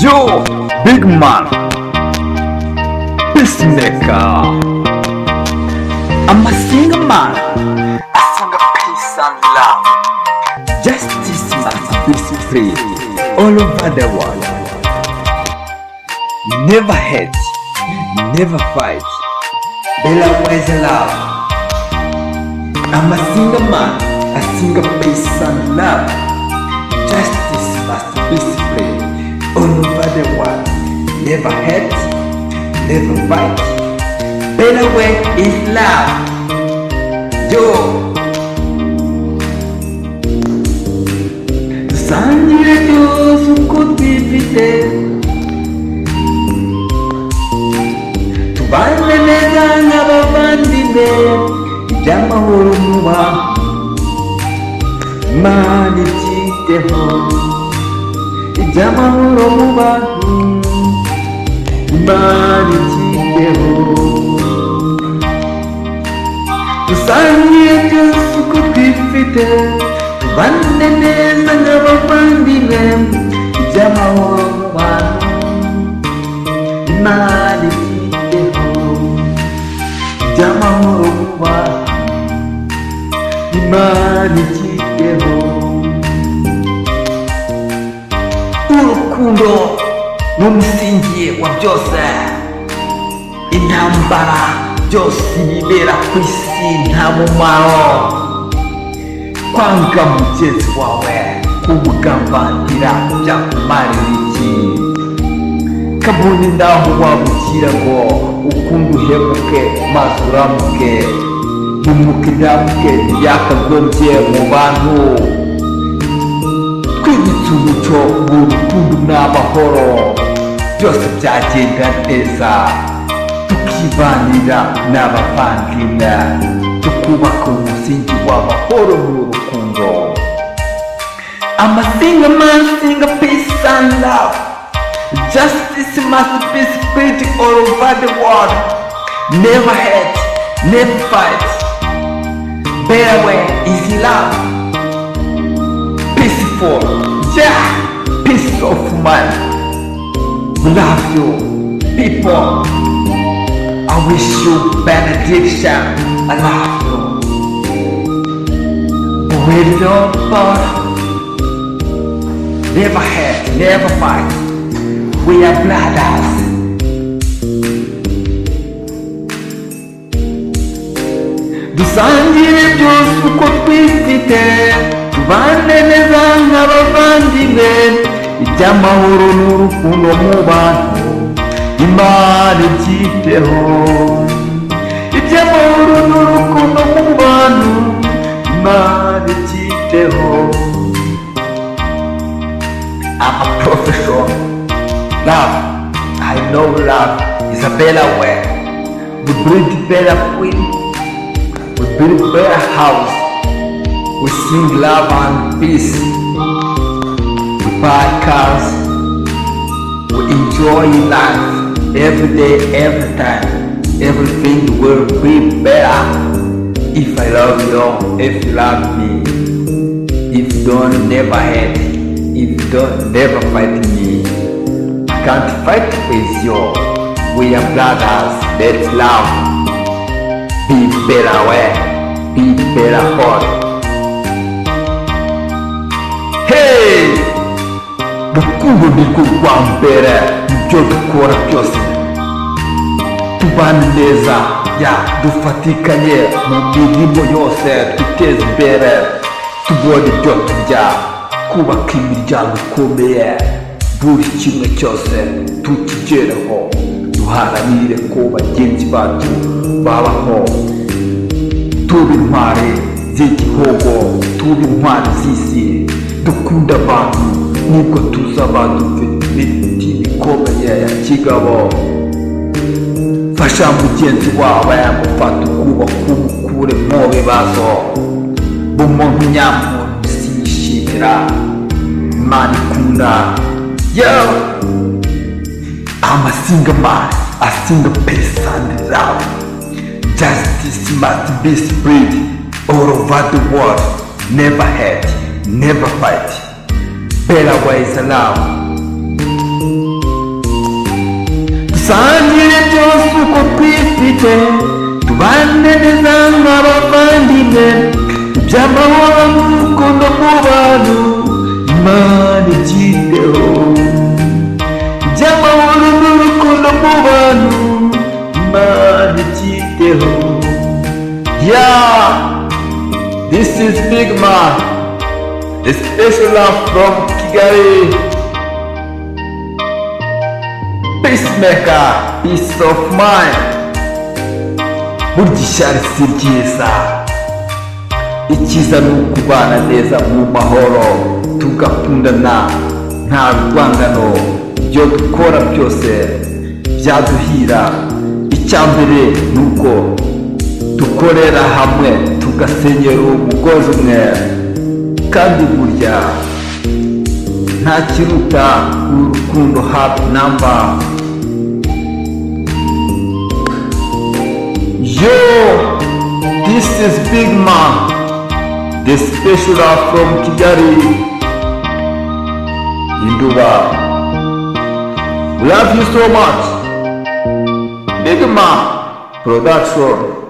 Yo, Bigman, peacemaker. I'm a single man. I sing a peace and love. Justice must be spread all over the world. Never hate, never fight. Bella wise love. I'm a single man. I sing a peace and love. Justice must be spread all over the world. Never hate, never fight. Better way is love. Yo, dusangire byose uko twifite, tubane neza nk'abavandimwe, iby'amahoro mu bantu. Imana ibyiteho, iby'amahoro mu bantu. Imana ibyiteho, dusangire byose uko twifite, tubane neza nk'abavandimwe, iby'amahoro mu bantu. Imana ibyiteho, iby'amahoro mu bantu. Imana ibyiteho. Urukundo n'umusingi wa byose. Intambara byose bibera ku isi nta mumaro. Kwanga mugenzi wawe, kumugambanira byakumarira iki? Kabone ndaho wabukira ngo ukunde uhemuke maze uramuke. Hemuke ndamuke ntiyakagombye mu bantu. Twibutse umuco w'urukundo n'amahoro, byose byagenda neza. Tukibanira n'abavandimwe, tukubaka umusingi w'amahoro n'urukundo. I'm a single man, sing a peace and love. Justice must be spread all over the world. Never hate, never fight. Better way is love. Peaceful, yeah, peace of mind. Love you, people. I wish you benediction. I love you. With your blood, never hate, never fight. We are brothers. Dusangire byose uko twifite, tubane neza nk'abavandimwe, iby'amahoro n'urukundo mu bantu. Imana ibyiteho, iby'amahoro n'urukundo mu bantu. Imana ibyiteho. I'm a professional. Love, I know love is a better way. We build better food, we build better house, we sing love and peace, we buy cars, we enjoy life every day, every time. Everything will be better if I love you, if you love me. If you don't, never hate. If you don't, never fight me. I can't fight with you. We are brothers. Let's love. Be better way. Be better heart. Hey! Rukundo nirwo rwa mbere ibyo dukora byose. Tubane neza, ya dufatikanye mu mirimo yose, twiteze imbere, tubone ibyo turya, kubaka imiryango ikomeye. Buri kimwe cyose tukigereho, duharanire ko bagenzi bacu babaho. Tuba intwari z'igihugu, tuba intwari z'isi. Dukunda abantu nibwo tuzaba dufite ibiti bikomeye ya kigabo. Fasha mugenzi wawe yamufata ukuboko umukure mu bibazo. Umuntu nyamuntu siyishimira, Imana ikunda. Yo, I'm a single man, I sing a peace and love. Justice must be spread all over the world. Never hate, never fight. Better ways love. dusangire byose uko twifite, tubane neza nk'abavandimwe, iby'amahoro n'urukundo mu bantu, Imana ibyiteho. Iby'amahoro n'urukundo mu bantu, Imana ibyiteho. Yeah, this is Bigman, a special love from Kigali. Peacemaker, peace of mind. Burya ishyari si ryiza, icyiza ni ukubana neza mu mahoro, tugakundana nta rwangano, ibyo dukora byose byaduhira. Icya mbere ni uko dukorera hamwe tugasenyera umugozi umwe, kandi burya nta kiruta urukundo happy number. Yo, this is Bigman, the special love from Kigali, Induba. We love you so much. Bigman Production.